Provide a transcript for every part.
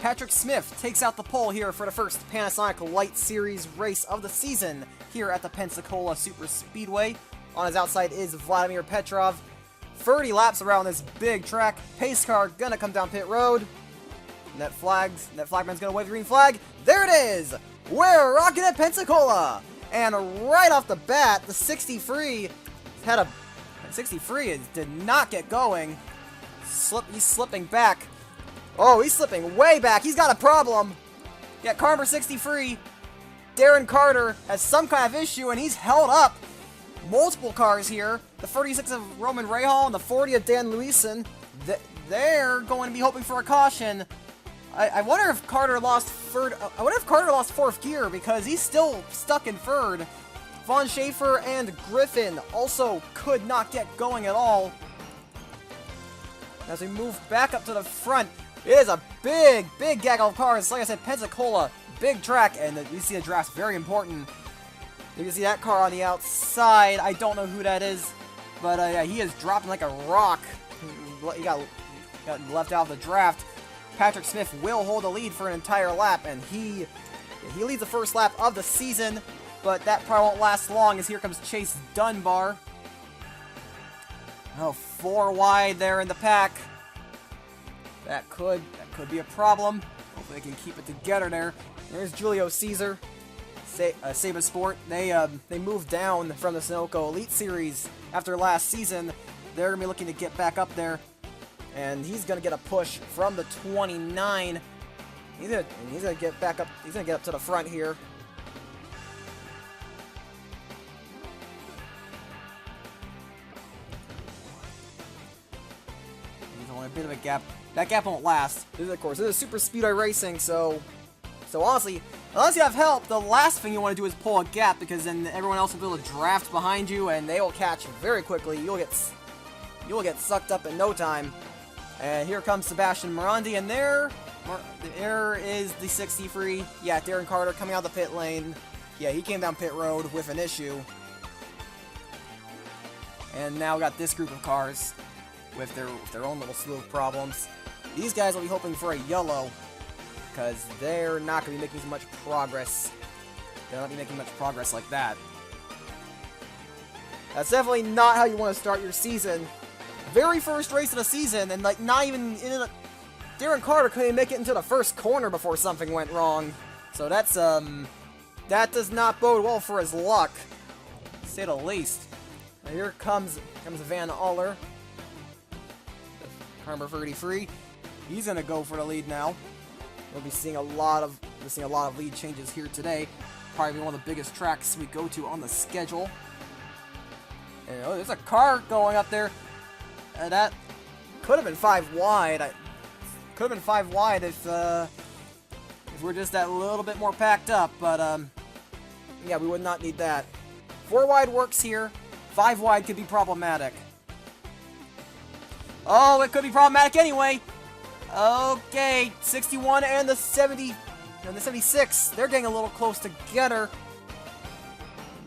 Patrick Smith takes out the pole here for the first Panasonic Light Series race of the season here at the Pensacola Super Speedway. On his outside is Vladimir Petrov. 30 laps around this big track. Pace car gonna come down pit road. Net flagman's gonna wave the green flag. There it is! We're rocking at Pensacola! And right off the bat, the 63 did not get going. He's slipping back. Oh, he's slipping way back. He's got a problem. Yeah, car number 63, Darren Carter, has some kind of issue, and he's held up. Multiple cars here. The 36 of Roman Rahal and the 40 of Dan Luisen. They're going to be hoping for a caution. I wonder if Carter lost third. I wonder if Carter lost fourth gear because he's still stuck in third. Von Schaefer and Griffin also could not get going at all. As we move back up to the front, it is a big gaggle of cars. Like I said, Pensacola, big track, and you see the draft's very important. You can see that car on the outside. I don't know who that is, but yeah, he is dropping like a rock. He got left out of the draft. Patrick Smith will hold the lead for an entire lap, and he leads the first lap of the season, but that probably won't last long as here comes Chase Dunbar. Oh, 4 wide there in the pack. That could be a problem. Hopefully they can keep it together there. There's Julio Caesar, Saba Sport. They moved down from the Sunoco Elite Series after last season. They're going to be looking to get back up there. And he's going to get a push from the 29. He's going to get back up. He's going to get up to the front here. There's only a bit of a gap. That gap won't last. Of course, this is super speedway racing, so honestly, unless you have help, the last thing you want to do is pull a gap, because then everyone else will be able to draft behind you, and they will catch very quickly. You'll get sucked up in no time. And here comes Sebastian Morandi, and there is the 63. Yeah, Darren Carter coming out of the pit lane. Yeah, he came down pit road with an issue. And now we got this group of cars with their own little slew of problems. These guys will be hoping for a yellow, because they're not going to be making much progress. They're not going to be making much progress like that. That's definitely not how you want to start your season. Very first race of the season, and like not even Darren Carter couldn't even make it into the first corner before something went wrong. So that's that does not bode well for his luck, to say the least. Now here comes Van Aller, car number 33. He's gonna go for the lead now. We'll be seeing a lot of lead changes here today. Probably one of the biggest tracks we go to on the schedule. And oh, there's a car going up there. That could have been 5 wide. Could have been 5 wide if we're just that little bit more packed up. But yeah, we would not need that. 4 wide works here. 5 wide could be problematic. Oh, it could be problematic anyway. Okay, 61 and the 70 and the 76. They're getting a little close together.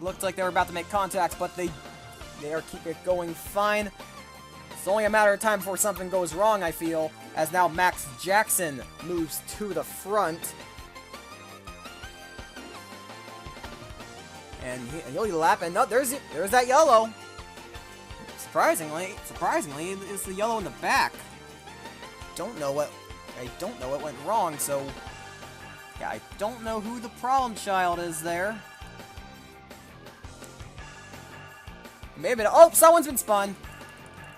Looked like they were about to make contact, but they are keeping it going fine. It's only a matter of time before something goes wrong, I feel, as now Max Jackson moves to the front. And he'll be lapping. No, there's that yellow. Surprisingly, it's the yellow in the back. I don't know what went wrong, so yeah, I don't know who the problem child is there. Maybe oh, someone's been spun.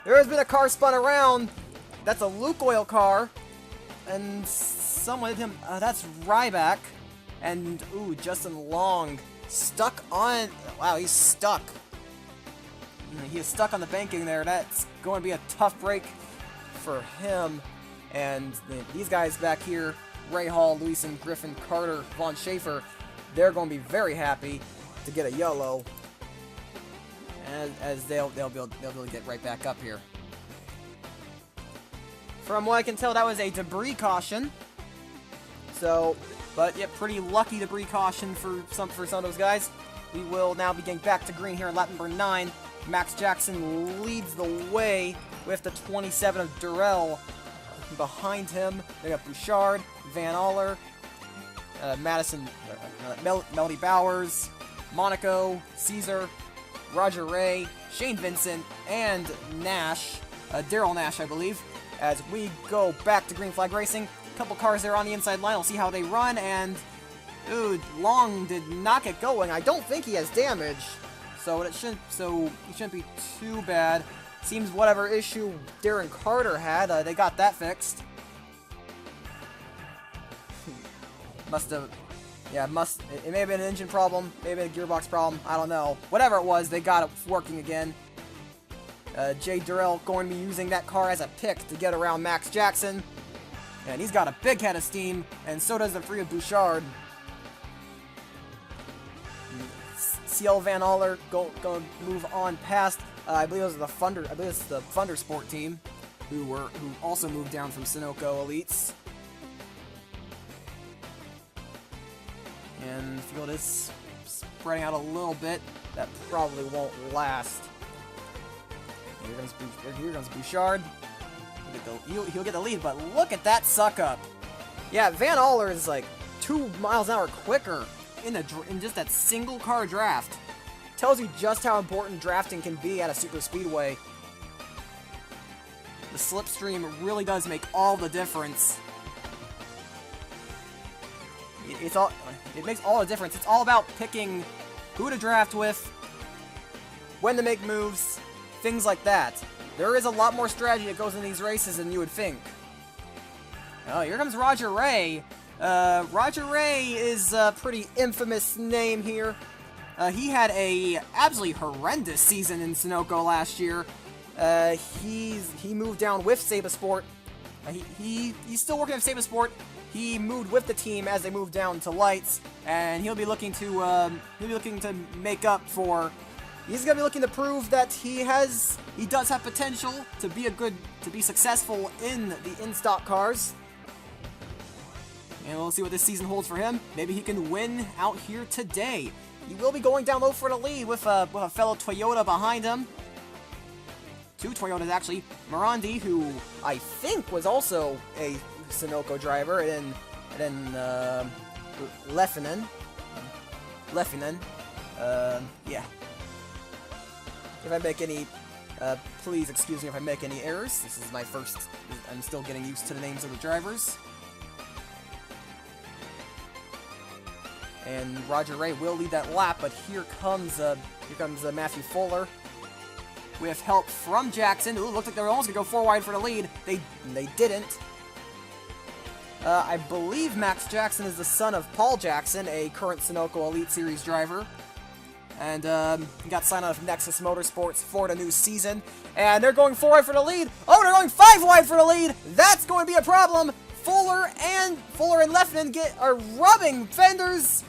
There has been a car spun around. That's a Luke Oil car. And someone hit him. That's Ryback. And, ooh, Justin Long. Stuck on. Wow, he's stuck. He is stuck on the banking there. That's going to be a tough break for him. And these guys back here, Ray Hall, Luisen, Griffin, Carter, Von Schaefer, they're going to be very happy to get a yellow. As they'll be able to get right back up here. From what I can tell, that was a debris caution. So, but yeah, pretty lucky debris caution for some of those guys. We will now be getting back to green here in lap number 9. Max Jackson leads the way with the 27 of Durrell. behind him. They got Bouchard, Van Aller, Melody Bowers, Monaco, Caesar, Roger Ray, Shane Vincent, and Nash, Daryl Nash, I believe, as we go back to Green Flag Racing. A couple cars there on the inside line. We'll see how they run, and dude, Long did not get going. I don't think he has damage, so he shouldn't be too bad. Seems whatever issue Darren Carter had, they got that fixed. It may have been an engine problem, maybe a gearbox problem, I don't know. Whatever it was, they got it working again. Jay Durrell going to be using that car as a pick to get around Max Jackson. And he's got a big head of steam, and so does the three of Bouchard. CL Van Aller going to move on past. I believe it was the Thunder Sport team, who also moved down from Sunoco Elites. And the field is spreading out a little bit. That probably won't last. Here comes Bouchard. He'll get the lead, but look at that suck up. Yeah, Van Aller is like 2 miles an hour quicker in just that single car draft. Tells you just how important drafting can be at a super speedway. The slipstream really does make all the difference. It makes all the difference. It's all about picking who to draft with, when to make moves, things like that. There is a lot more strategy that goes in these races than you would think. Oh, here comes Roger Ray. Roger Ray is a pretty infamous name here. He had a absolutely horrendous season in Sunoco last year. He moved down with Sabasport. He's still working with Sabasport. He moved with the team as they moved down to Lights, and he'll be looking to make up for. He's gonna be looking to prove that he does have potential to be successful in the in-stock cars. And we'll see what this season holds for him. Maybe he can win out here today. He will be going down low for the lead with a fellow Toyota behind him. 2 Toyotas, actually. Morandi, who I think was also a Sunoco driver, and then Leffinen. Yeah. If I make any, please excuse me if I make any errors. This is my first, I'm still getting used to the names of the drivers. And Roger Ray will lead that lap, but here comes Matthew Fuller with help from Jackson. Ooh, looked like they were almost gonna go 4 wide for the lead. They didn't. I believe Max Jackson is the son of Paul Jackson, a current Sunoco Elite Series driver. And he got signed out of Nexus Motorsports for the new season. And they're going 4 wide for the lead. Oh, they're going 5 wide for the lead. That's going to be a problem. Fuller and Leffinen are rubbing fenders.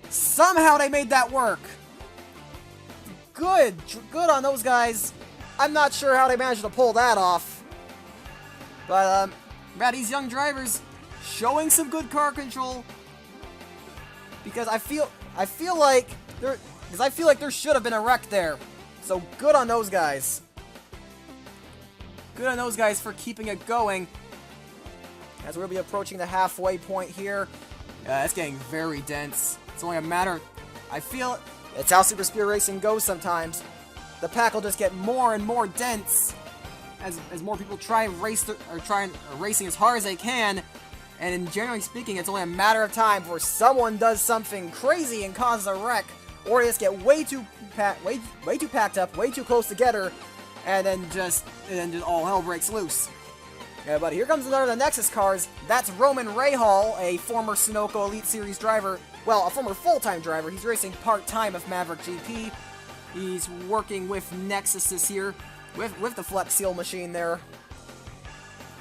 Somehow they made that work. Good on those guys. I'm not sure how they managed to pull that off. But these young drivers showing some good car control. Because I feel like there should have been a wreck there. So good on those guys. Good on those guys for keeping it going. As we'll be approaching the halfway point here. It's getting very dense. It's only a matter. I feel it's how super speed racing goes sometimes. The pack will just get more and more dense as more people try racing as hard as they can. And generally speaking, it's only a matter of time before someone does something crazy and causes a wreck, or they just get way too packed up, way too close together, and then just all hell breaks loose. Yeah, but here comes another of the Nexus cars. That's Roman Rahal, a former Sunoco Elite Series driver. Well, a former full-time driver. He's racing part-time with Maverick GP. He's working with Nexus this year, with the Flex Seal machine there.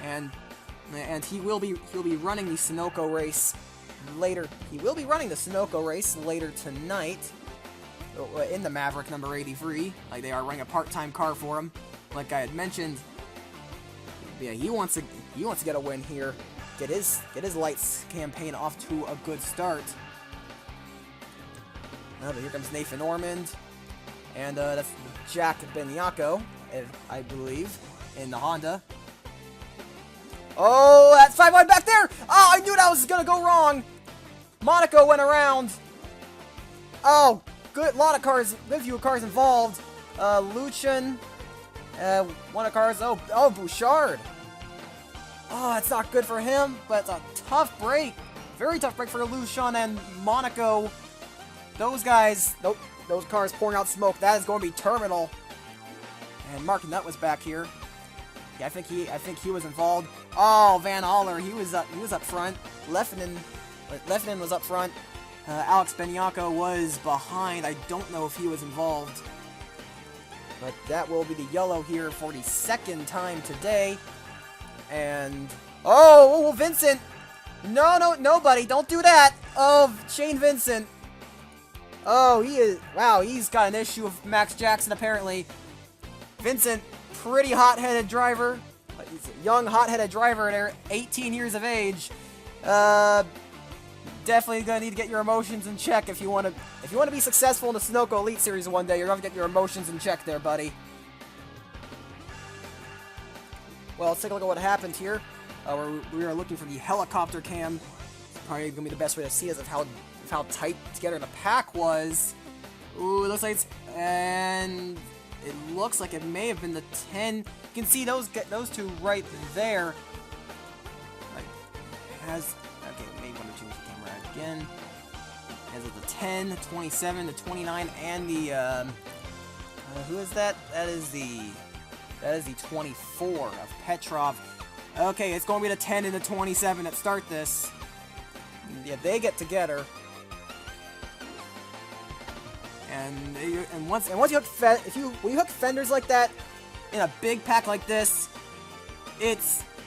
And he will be running the Sunoco race later. He will be running the Sunoco race later tonight in the Maverick number 83. Like, they are running a part-time car for him, like I had mentioned. Yeah, he wants to get a win here, get his Lights campaign off to a good start. But here comes Nathan Ormond, and that's Jack Beniaco, I believe, in the Honda. Oh, that 5 wide back there! Oh, I knew that was gonna go wrong! Monaco went around. Oh, good, lot of cars, good few cars involved. Luchin, one of cars, oh, Bouchard. Oh, that's not good for him, but it's a tough break. Very tough break for Luchin and Monaco. Those guys, those cars pouring out smoke, that is going to be terminal. And Mark Nutt was back here. Yeah, I think he was involved. Oh, Van Aller, he was up front. Leffinen was up front. Alex Beniaco was behind. I don't know if he was involved. But that will be the yellow here for the second time today. And oh, Vincent. No, nobody, don't do that. Oh, Shane Vincent. Oh, wow, he's got an issue with Max Jackson apparently. Vincent, pretty hot-headed driver. He's a young, hot-headed driver there, 18 years of age. Definitely gonna need to get your emotions in check if you want to be successful in the Sunoco Elite Series one day. You're gonna have to get your emotions in check there, buddy. Well, let's take a look at what happened here. We are looking for the helicopter cam. It's probably gonna be the best way to see is of how tight together the pack was. Ooh, it looks like and it looks like it may have been the 10. You can see those two right there. Like, okay, maybe want to change the camera again. As of the 10, the 27, the 29, and the who is that? That is the 24 of Petrov. Okay, it's going to be the 10 and the 27 that start this. Yeah, they get together. And once you hook when you hook fenders like that in a big pack like this,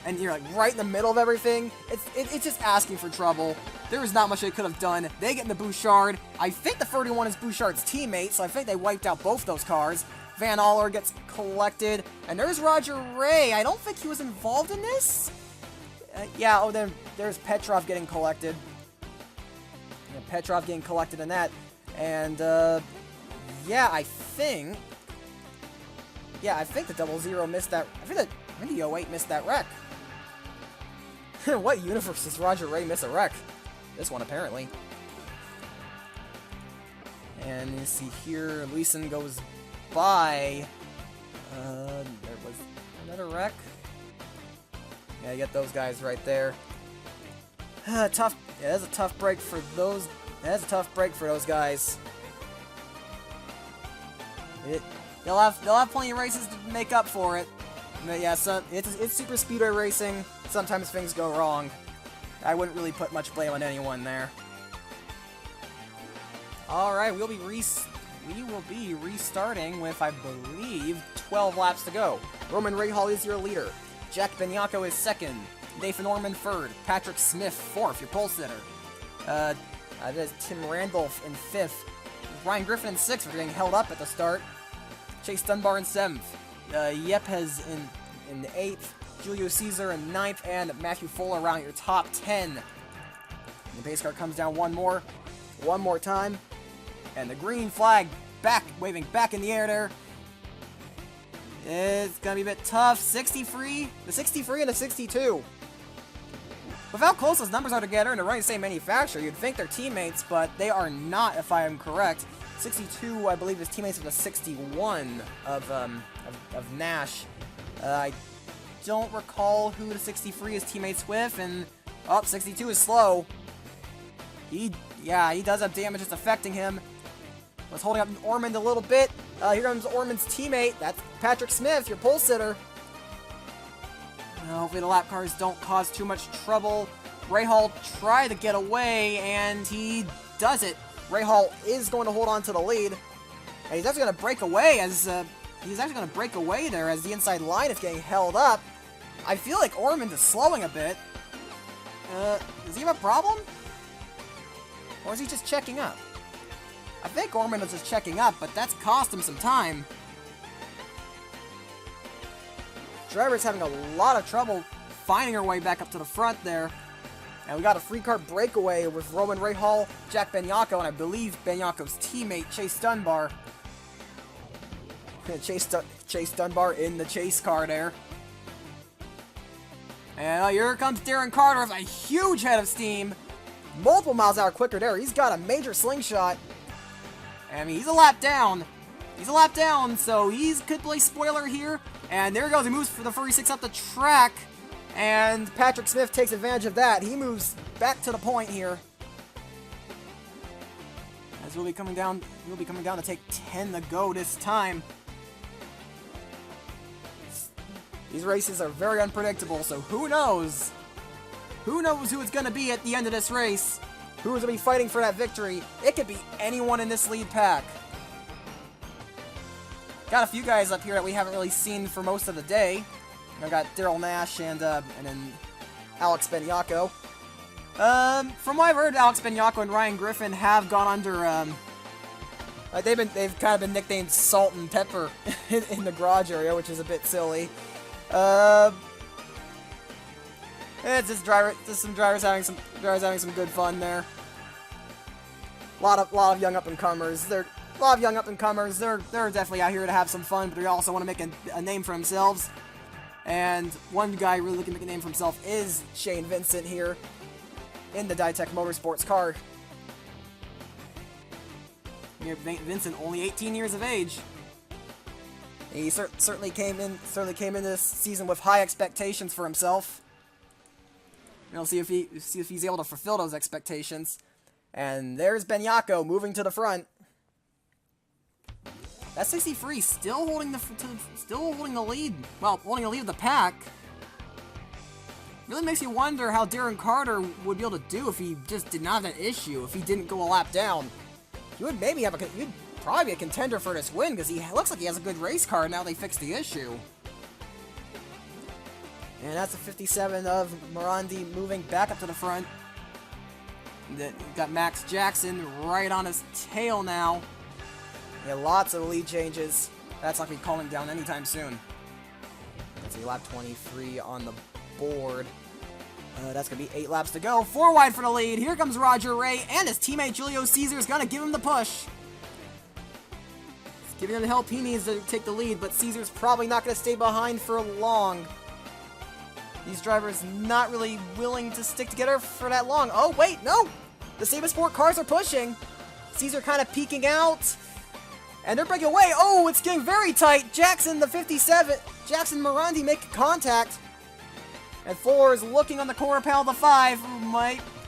and you're like right in the middle of everything, it's just asking for trouble. There was not much they could have done. They get in the Bouchard. I think the 31 is Bouchard's teammate, so I think they wiped out both those cars. Van Aller gets collected, and there's Roger Ray. I don't think he was involved in this. Yeah. Oh, then there's Petrov getting collected. Yeah, Petrov getting collected in that. And, yeah, I think the 00 missed that. I think the 08 missed that wreck. What universe does Roger Ray miss a wreck? This one, apparently. And you see here, Leeson goes by. There was another wreck. Yeah, you get those guys right there. Tough. Yeah, that's a tough break for those. That's a tough break for those guys. They'll have plenty of races to make up for it. But yeah, it's super speedway racing. Sometimes things go wrong. I wouldn't really put much blame on anyone there. All right, we will be restarting with, I believe, 12 laps to go. Roman Rahal is your leader. Jack Beniaco is second. Nathan Norman third. Patrick Smith fourth, your pole sitter. That is Tim Randolph in 5th. Ryan Griffin in 6th for getting held up at the start. Chase Dunbar in 7th. Yepes in 8th. Julio Caesar in 9th. And Matthew Fuller around your top 10. And the pace car comes down one more time. And the green flag waving back in the air there. It's going to be a bit tough. 63. The 63 and the 62. With how close those numbers are together, and they're running the same manufacturer, you'd think they're teammates, but they are not, if I am correct. 62, I believe, is teammates with the 61 of Nash. I don't recall who the 63 is teammates with, and 62 is slow. He does have damage that's affecting him. Was holding up Ormond a little bit. Here comes Ormond's teammate. That's Patrick Smith, your pole sitter. Hopefully the lap cars don't cause too much trouble. Rahal tried to get away, and he does it. Rahal is going to hold on to the lead. And he's actually going to break away there as the inside line is getting held up. I feel like Ormond is slowing a bit. Does he have a problem? Or is he just checking up? I think Ormond is just checking up, but that's cost him some time. Driver's having a lot of trouble finding her way back up to the front there. And we got a free car breakaway with Roman Rahal, Jack Beniaco, and I believe Beniaco's teammate, Chase Dunbar. Chase Dunbar in the chase car there. And here comes Darren Carter with a huge head of steam. Multiple miles an hour quicker there. He's got a major slingshot. I mean, he's a lap down. He's a lap down, so he could play spoiler here. And there he goes. He moves for the 46 up the track. And Patrick Smith takes advantage of that. He moves back to the point here. As we'll be coming down to take 10 to go this time. These races are very unpredictable, so who knows? Who knows who it's going to be at the end of this race? Who is going to be fighting for that victory? It could be anyone in this lead pack. Got a few guys up here that we haven't really seen for most of the day. I got Daryl Nash and then Alex Benyako. From what I've heard, Alex Benyako and Ryan Griffin have gone under, they've kind of been nicknamed Salt and Pepper in the garage area, which is a bit silly. It's just some drivers having some good fun there. A lot of young up and comers. They're definitely out here to have some fun, but they also want to make a name for themselves. And one guy really looking to make a name for himself is Shane Vincent here in the Ditech Motorsports car. Vincent, only 18 years of age. He certainly came in this season with high expectations for himself. We'll see if he's able to fulfill those expectations. And there's Benyako moving to the front. That 63 still holding the lead. Well, holding the lead of the pack. Really makes you wonder how Darren Carter would be able to do if he just did not have that issue. If he didn't go a lap down, you'd probably be a contender for this win, because he looks like he has a good race car now they fixed the issue. And that's a 57 of Morandi moving back up to the front. We've got Max Jackson right on his tail now. Yeah, lots of lead changes. That's not going to be calming down anytime soon. Let's see, lap 23 on the board. That's going to be 8 laps to go. 4 wide for the lead. Here comes Roger Ray, and his teammate Julio Caesar is going to give him the push. He's giving him the help he needs to take the lead, but Caesar's probably not going to stay behind for long. These drivers not really willing to stick together for that long. Oh, wait, no! The Sabasport cars are pushing. Caesar kind of peeking out. And they're breaking away. Oh, it's getting very tight. Jackson, the 57. Jackson Morandi make contact. And Fuller is looking on the corner panel of the 5.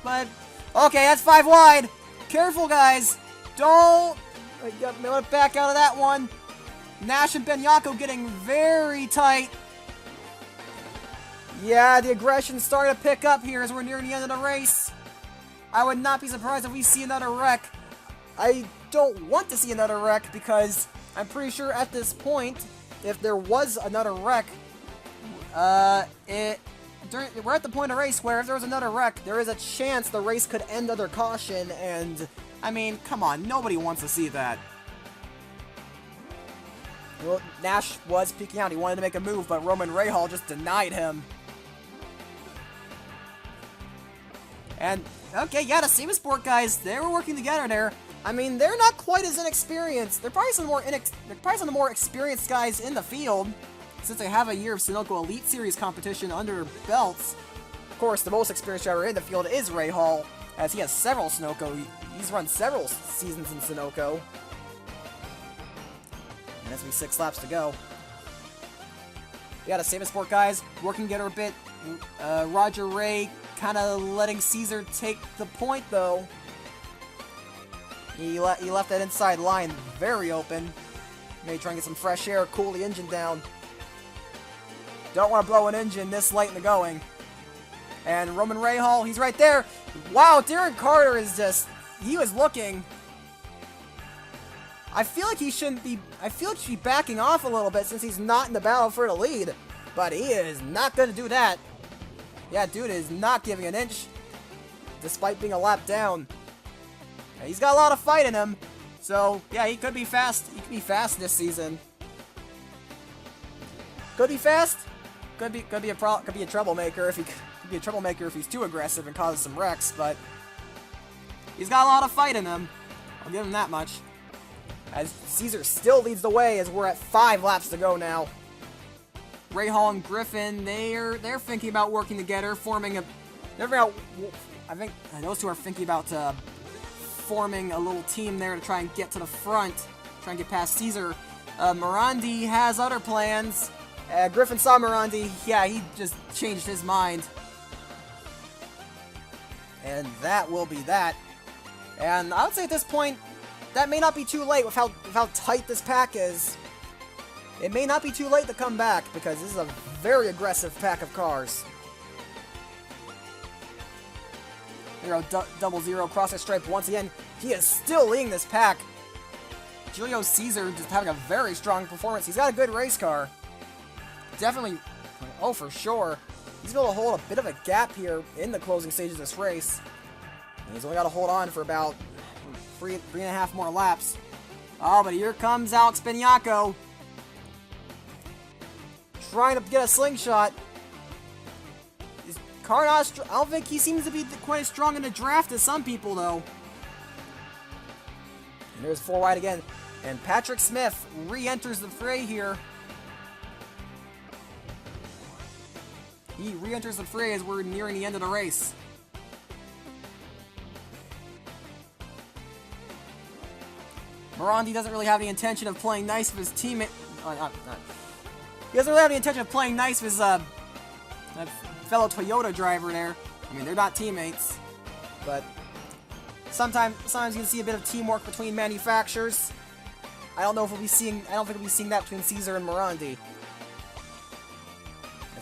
But okay, that's 5 wide. Careful, guys. Don't back out of that one. Nash and Benyako getting very tight. Yeah, the aggression's starting to pick up here as we're nearing the end of the race. I would not be surprised if we see another wreck. I don't want to see another wreck because I'm pretty sure at this point, if there was another wreck, we're at the point of race where if there was another wreck, there is a chance the race could end under caution, and I mean, come on, nobody wants to see that. Well, Nash was peeking out. He wanted to make a move, but Roman Rahal just denied him. And, okay, yeah, the Sabasport guys, they were working together there. I mean, they're not quite as inexperienced. They're probably some of the more experienced guys in the field, since they have a year of Sunoco Elite Series competition under their belts. Of course, the most experienced driver in the field is Rahal, as he has several Sunoco. He's run several seasons in Sunoco. And that's 6 laps to go. Yeah, the Sabasport guys working together a bit. Roger Ray kind of letting Caesar take the point, though. He left that inside line very open. Maybe try and get some fresh air, cool the engine down. Don't want to blow an engine this late in the going. And Roman Rahal, he's right there. Wow, Darren Carter is just... He was looking... I feel like he should be backing off a little bit since he's not in the battle for the lead. But he is not going to do that. Yeah, dude is not giving an inch, despite being a lap down. Yeah, he's got a lot of fight in him. So, yeah, he could be fast. He could be fast this season. Could be fast. Could be a troublemaker if he's too aggressive and causes some wrecks, but he's got a lot of fight in him. I'll give him that much. As Caesar still leads the way as we're at 5 laps to go now. Rahal and Griffin, they're thinking about working together, forming a... I think those two are thinking about forming a little team there to try and get to the front, try and get past Caesar. Morandi has other plans. Griffin saw Morandi. Yeah, he just changed his mind. And that will be that. And I would say at this point, that may not be too late with how tight this pack is. It may not be too late to come back, because this is a very aggressive pack of cars. Here, double zero cross the stripe once again. He is still leading this pack. Julio Caesar just having a very strong performance. He's got a good race car. Definitely, oh, for sure. He's able to hold a bit of a gap here in the closing stages of this race. And he's only got to hold on for about three and a half more laps. Oh, but here comes Alex Beniaco. Trying to get a slingshot. Is car not I don't think he seems to be quite as strong in the draft as some people, though. And there's 4 wide again. And Patrick Smith re-enters the fray here. He re-enters the fray as we're nearing the end of the race. Morandi doesn't really have the intention of playing nice with his teammate. He doesn't really have the intention of playing nice with his fellow Toyota driver there. I mean, they're not teammates, but sometimes you can see a bit of teamwork between manufacturers. I don't think we'll be seeing that between Caesar and Morandi.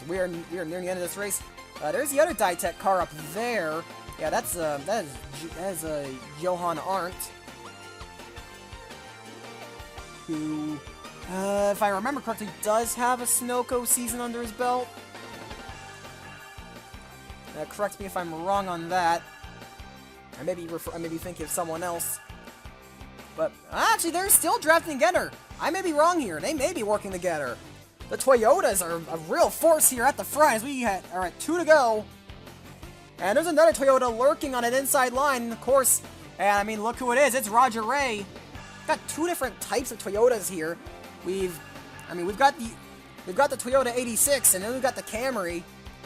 We are near the end of this race. There's the other Ditech car up there. Yeah, that is Johan Arndt, who, if I remember correctly, does have a Sunoco season under his belt. Correct me if I'm wrong on that. I may be thinking of someone else. But actually, they're still drafting together. I may be wrong here. They may be working together. The Toyotas are a real force here at the front as we are at 2 to go. And there's another Toyota lurking on an inside line, of course. And I mean, look who it is. It's Roger Ray. Got 2 different types of Toyotas here. We've got the Toyota 86, and then we've got the Camry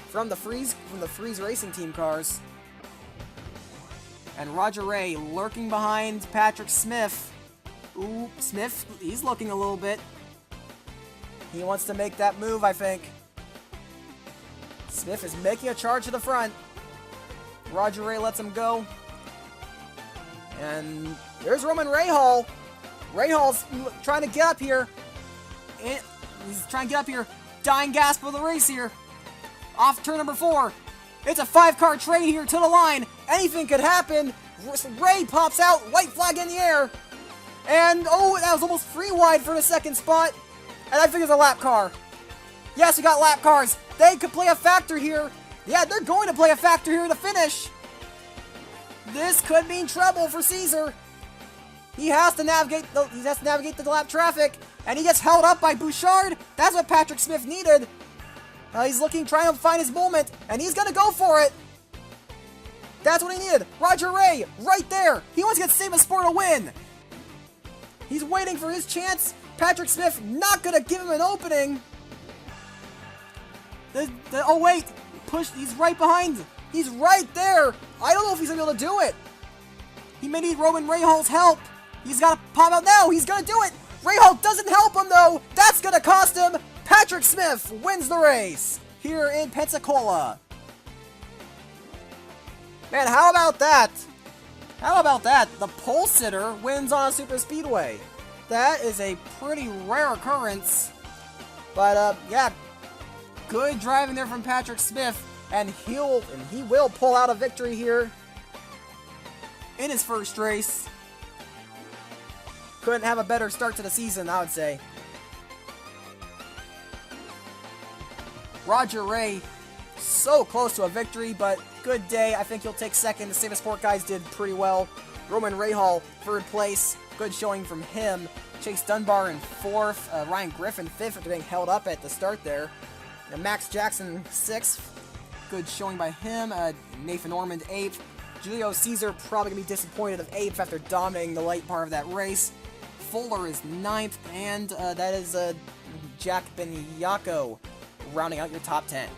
from the Freeze Racing Team cars. And Roger Ray lurking behind Patrick Smith. Ooh, Smith, he's looking a little bit. He wants to make that move, I think. Smith is making a charge to the front. Roger Ray lets him go. And there's Roman Rahal. Rahal's trying to get up here. He's trying to get up here. Dying gasp for the race here. Off turn number 4. It's a 5-car train here to the line. Anything could happen. Ray pops out. White flag in the air. And, oh, that was almost 3 wide for the second spot. And I think it's a lap car. Yes, we got lap cars. They could play a factor here. Yeah, they're going to play a factor here to finish. This could mean trouble for Caesar. He has to navigate the lap traffic, and he gets held up by Bouchard. That's what Patrick Smith needed. He's trying to find his moment, and he's gonna go for it. That's what he needed. Roger Ray, right there. He wants to get Save a Sport a win. He's waiting for his chance. Patrick Smith not gonna give him an opening. Oh wait, he's right behind. He's right there. I don't know if he's gonna be able to do it. He may need Roman Rahal's help. He's gotta pop out now. He's gonna do it. Rahal doesn't help him though. That's gonna cost him. Patrick Smith wins the race here in Pensacola. Man, how about that? How about that? The pole sitter wins on a super speedway. That is a pretty rare occurrence. But yeah, good driving there from Patrick Smith, and he will pull out a victory here in his first race. Couldn't have a better start to the season, I would say. Roger Ray, so close to a victory, but good day. I think he'll take second. The Save a Sport guys did pretty well. Roman Rahal, third place. Good showing from him. Chase Dunbar in fourth. Ryan Griffin, fifth, after being held up at the start there. And Max Jackson, sixth. Good showing by him. Nathan Ormond, eighth. Julio Caesar probably going to be disappointed of eighth after dominating the late part of that race. Fuller is ninth, and that is Jack Beniaco rounding out your top 10.